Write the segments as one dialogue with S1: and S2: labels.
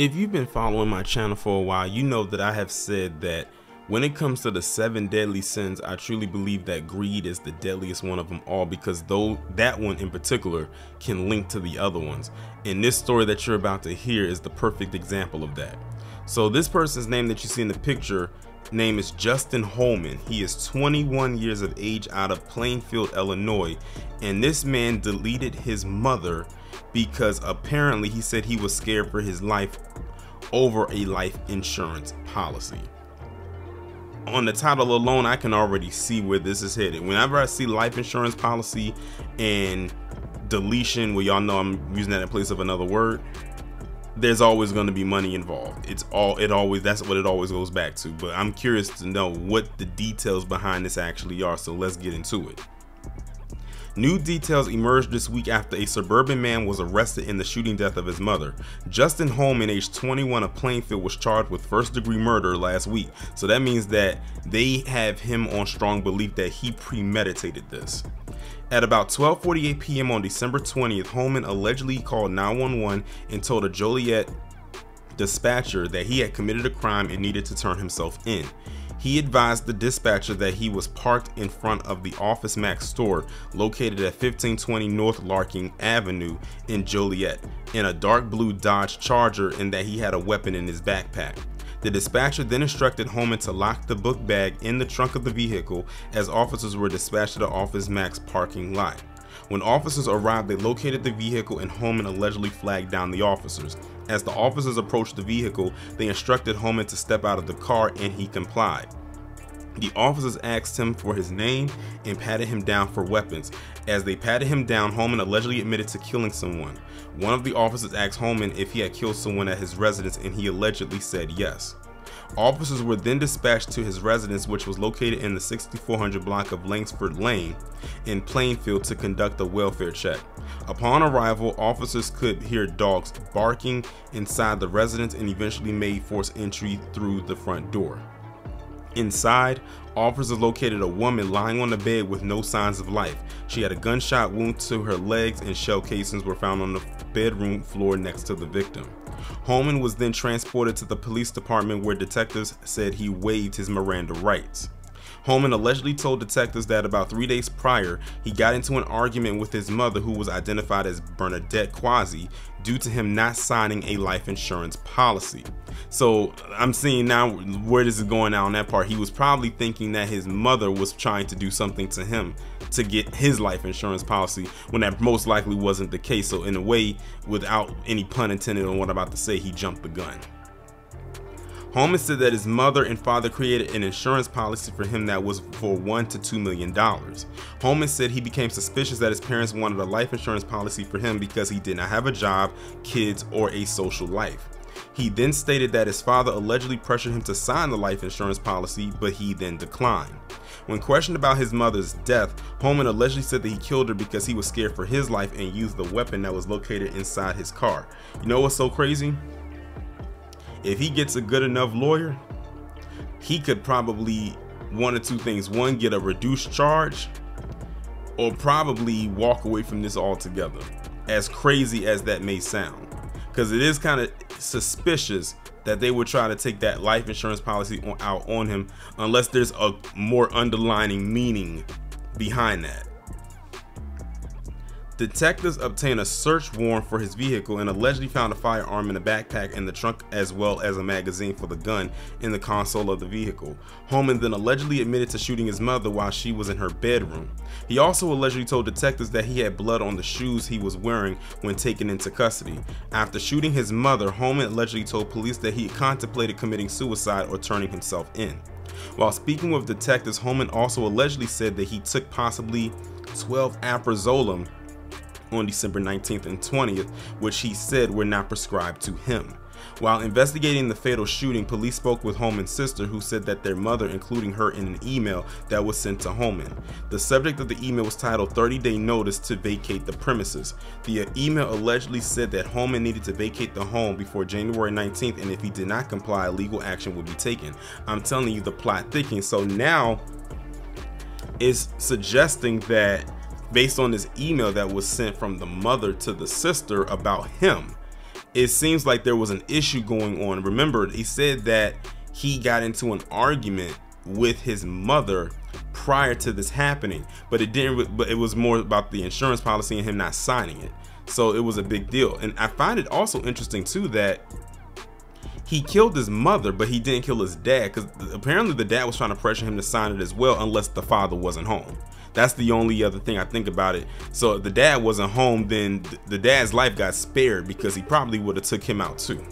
S1: If you've been following my channel for a while, you know that I have said that when it comes to the 7 deadly sins, I truly believe that greed is the deadliest one of them all, because though that one in particular can link to the other ones. And this story that you're about to hear is the perfect example of that. So this person's name that you see in the picture, name is Justin Holman. He is 21 years of age out of Plainfield, Illinois. And this man deleted his mother because apparently he said he was scared for his life over a life insurance policy. On the title alone, I can already see where this is headed. Whenever I see life insurance policy and deletion, well, y'all know I'm using that in place of another word, there's always going to be money involved. That's what it always goes back to. But I'm curious to know what the details behind this actually are, so let's get into it. New details emerged this week after a suburban man was arrested in the shooting death of his mother. Justin Holman, age 21 of Plainfield, was charged with first-degree murder last week. So that means that they have him on strong belief that he premeditated this. At about 12:48 p.m. on December 20th, Holman allegedly called 911 and told a Joliet dispatcher that he had committed a crime and needed to turn himself in. He advised the dispatcher that he was parked in front of the Office Max store located at 1520 North Larkin Avenue in Joliet in a dark blue Dodge Charger, and that he had a weapon in his backpack. The dispatcher then instructed Holman to lock the book bag in the trunk of the vehicle as officers were dispatched to the Office Max parking lot. When officers arrived, they located the vehicle and Holman allegedly flagged down the officers. As the officers approached the vehicle, they instructed Holman to step out of the car, and he complied. The officers asked him for his name and patted him down for weapons. As they patted him down, Holman allegedly admitted to killing someone. One of the officers asked Holman if he had killed someone at his residence, and he allegedly said yes. Officers were then dispatched to his residence, which was located in the 6400 block of Langsford Lane in Plainfield, to conduct a welfare check. Upon arrival, officers could hear dogs barking inside the residence and eventually made forced entry through the front door. Inside, officers located a woman lying on the bed with no signs of life. She had a gunshot wound to her legs, and shell casings were found on the bedroom floor next to the victim. Holman was then transported to the police department, where detectives said he waived his Miranda rights. Holman allegedly told detectives that about 3 days prior, he got into an argument with his mother, who was identified as Bernadette Quasi, due to him not signing a life insurance policy. So I'm seeing now where this is going now on that part. He was probably thinking that his mother was trying to do something to him to get his life insurance policy, when that most likely wasn't the case. So in a way, without any pun intended on what I'm about to say, he jumped the gun. Holman said that his mother and father created an insurance policy for him that was for $1 to $2 million. Holman said he became suspicious that his parents wanted a life insurance policy for him because he did not have a job, kids, or a social life. He then stated that his father allegedly pressured him to sign the life insurance policy, but he then declined. When questioned about his mother's death, Holman allegedly said that he killed her because he was scared for his life and used the weapon that was located inside his car. You know what's so crazy? If he gets a good enough lawyer, he could probably one of two things: one, get a reduced charge, or probably walk away from this altogether, as crazy as that may sound, because it is kind of suspicious that they would try to take that life insurance policy out on him unless there's a more underlining meaning behind that. Detectives obtained a search warrant for his vehicle and allegedly found a firearm in a backpack in the trunk, as well as a magazine for the gun in the console of the vehicle. Holman then allegedly admitted to shooting his mother while she was in her bedroom. He also allegedly told detectives that he had blood on the shoes he was wearing when taken into custody. After shooting his mother, Holman allegedly told police that he contemplated committing suicide or turning himself in. While speaking with detectives, Holman also allegedly said that he took possibly 12 Alprazolam on December 19th and 20th, which he said were not prescribed to him. While investigating the fatal shooting, police spoke with Holman's sister, who said that their mother included her in an email that was sent to Holman. The subject of the email was titled 30-day notice to vacate the premises. The email allegedly said that Holman needed to vacate the home before January 19th, and if he did not comply, legal action would be taken. I'm telling you, the plot thickens. So now it's suggesting that, based on this email that was sent from the mother to the sister about him, it seems like there was an issue going on. Remember, he said that he got into an argument with his mother prior to this happening, but it was more about the insurance policy and him not signing it. So it was a big deal. And I find it also interesting too that he killed his mother, but he didn't kill his dad, because apparently the dad was trying to pressure him to sign it as well, unless the father wasn't home. That's the only other thing I think about it. So if the dad wasn't home, then the dad's life got spared, because he probably would have took him out too.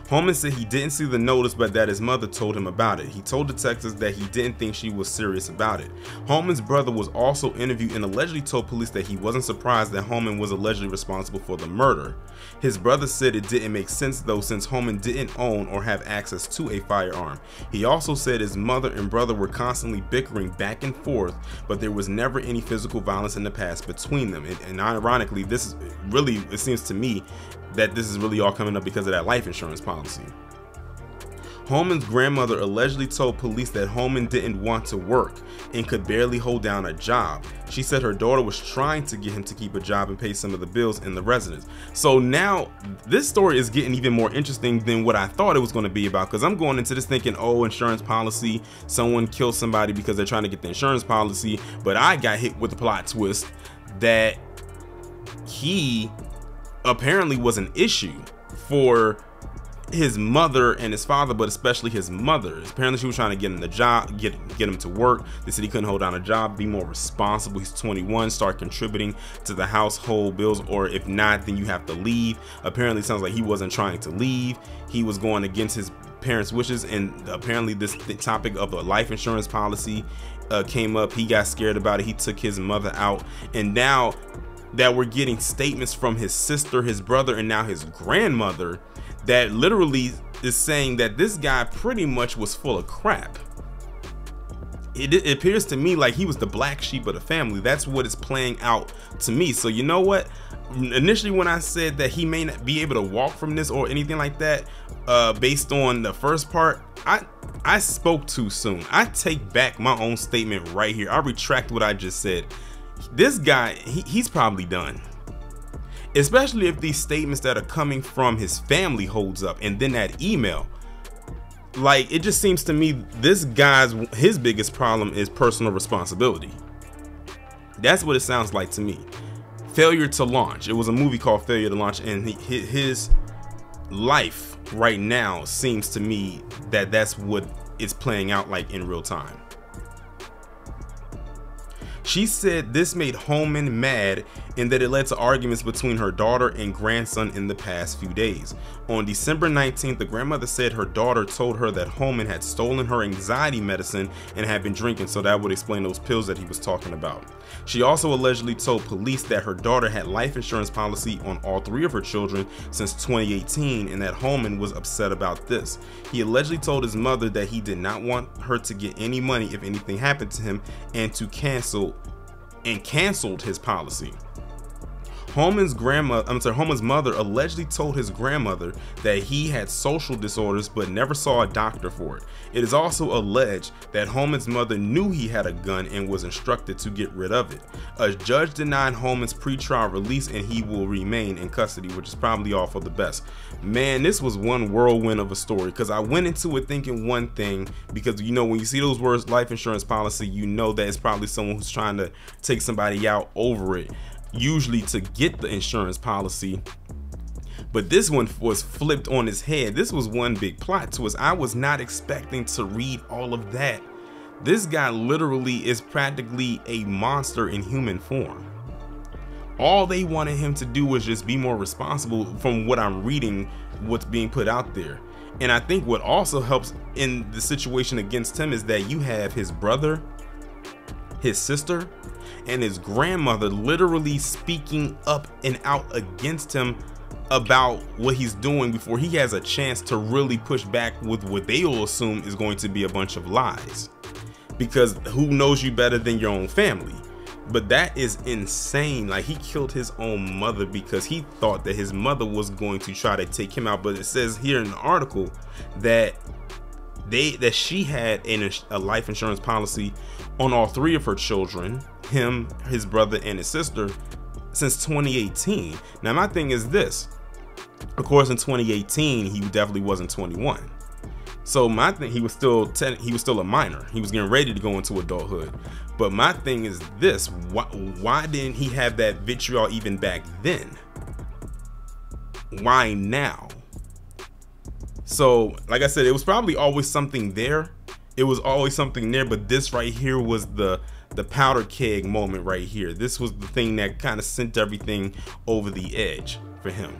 S1: Holman said he didn't see the notice, but that his mother told him about it. He told detectives that he didn't think she was serious about it. Holman's brother was also interviewed and allegedly told police that he wasn't surprised that Holman was allegedly responsible for the murder. His brother said it didn't make sense though, since Holman didn't own or have access to a firearm. He also said his mother and brother were constantly bickering back and forth, but there was never any physical violence in the past between them. And ironically, this is really, it seems to me that this is really all coming up because of that life insurance policy. Holman's grandmother allegedly told police that Holman didn't want to work and could barely hold down a job. She said her daughter was trying to get him to keep a job and pay some of the bills in the residence. So now this story is getting even more interesting than what I thought it was going to be about, because I'm going into this thinking, oh, insurance policy, someone killed somebody because they're trying to get the insurance policy. But I got hit with the plot twist that he apparently was an issue for his mother and his father, but especially his mother. Apparently she was trying to get him the job, get him to work. They said he couldn't hold down a job, be more responsible. He's 21, start contributing to the household bills, or if not, then you have to leave. Apparently it sounds like he wasn't trying to leave. He was going against his parents' wishes, and apparently this topic of a life insurance policy came up. He got scared about it. He took his mother out, and now that we're getting statements from his sister, his brother, and now his grandmother that literally is saying that this guy pretty much was full of crap. It appears to me like he was the black sheep of the family. That's what is playing out to me. So you know what? Initially when I said that he may not be able to walk from this or anything like that, based on the first part, I spoke too soon. I take back my own statement right here. I retract what I just said. This guy, he's probably done. Especially if these statements that are coming from his family holds up, and then that email. Like, it just seems to me this guy's, his biggest problem is personal responsibility. That's what it sounds like to me. Failure to launch. It was a movie called Failure to Launch, and his life right now seems to me that that's what it's playing out like in real time. She said this made Holman mad and that it led to arguments between her daughter and grandson in the past few days. On December 19th, the grandmother said her daughter told her that Holman had stolen her anxiety medicine and had been drinking, so that would explain those pills that he was talking about. She also allegedly told police that her daughter had life insurance policy on all three of her children since 2018 and that Holman was upset about this. He allegedly told his mother that he did not want her to get any money if anything happened to him and to canceled his policy. Holman's mother allegedly told his grandmother that he had social disorders but never saw a doctor for it. It is also alleged that Holman's mother knew he had a gun and was instructed to get rid of it. A judge denied Holman's pretrial release and he will remain in custody, which is probably all for the best. Man, this was one whirlwind of a story, because I went into it thinking one thing, because you know when you see those words life insurance policy, you know that it's probably someone who's trying to take somebody out over it, usually to get the insurance policy. But this one was flipped on its head. This was one big plot twist. I was not expecting to read all of that. This guy literally is practically a monster in human form. All they wanted him to do was just be more responsible, from what I'm reading, what's being put out there. And I think what also helps in the situation against him is that you have his brother, his sister, and his grandmother literally speaking up and out against him about what he's doing before he has a chance to really push back with what they will assume is going to be a bunch of lies, because who knows you better than your own family? But that is insane. Like, he killed his own mother because he thought that his mother was going to try to take him out. But it says here in the article that she had a life insurance policy on all three of her children, him, his brother, and his sister, since 2018. Now my thing is this: Of course, in 2018, he definitely wasn't 21. So my thing, he was still a minor. He was getting ready to go into adulthood. But my thing is this: why didn't he have that vitriol even back then? Why now? So, like I said, it was probably always something there. It was always something there, but this right here was the powder keg moment right here. This was the thing that kind of sent everything over the edge for him.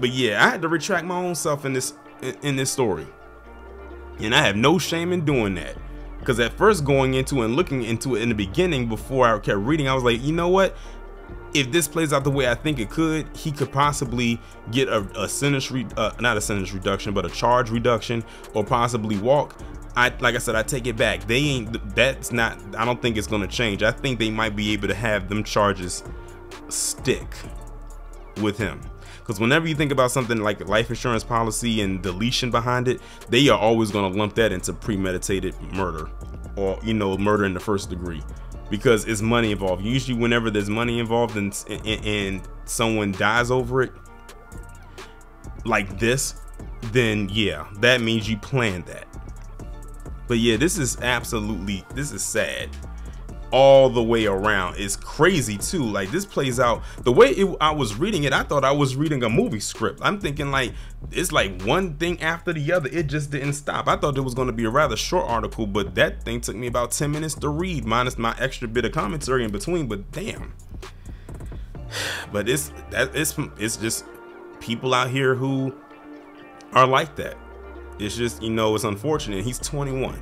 S1: But yeah, I had to retract my own self in this story, and I have no shame in doing that, because at first going into and looking into it in the beginning, before I kept reading, I was like, you know what, if this plays out the way I think it could, he could possibly get a sentence not a sentence reduction, but a charge reduction, or possibly walk. Like I said, I take it back. I don't think it's gonna change. I think they might be able to have them charges stick with him. Because whenever you think about something like a life insurance policy and deletion behind it, they are always going to lump that into premeditated murder, or, you know, murder in the first degree, because it's money involved. Usually whenever there's money involved and someone dies over it like this, then yeah, that means you planned that. But yeah, this is sad all the way around. It's crazy too. Like, this plays out the way I was reading it. I thought I was reading a movie script. I'm thinking like it's like one thing after the other. It just didn't stop. I thought it was going to be a rather short article, but that thing took me about 10 minutes to read, minus my extra bit of commentary in between. But damn. But it's just people out here who are like that. It's just, you know, it's unfortunate. He's 21.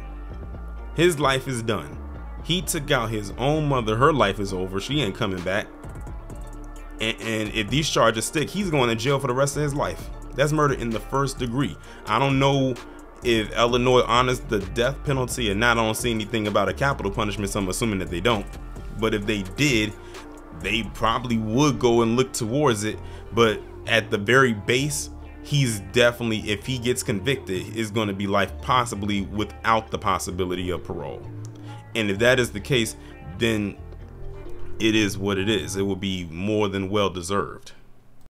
S1: His life is done. He took out his own mother. Her life is over. She ain't coming back. And if these charges stick, he's going to jail for the rest of his life. That's murder in the first degree. I don't know if Illinois honors the death penalty or not. I don't see anything about a capital punishment, so I'm assuming that they don't. But if they did, they probably would go and look towards it. But at the very base, he's definitely, if he gets convicted, is going to be life, possibly without the possibility of parole. And if that is the case, then it is what it is. It will be more than well deserved.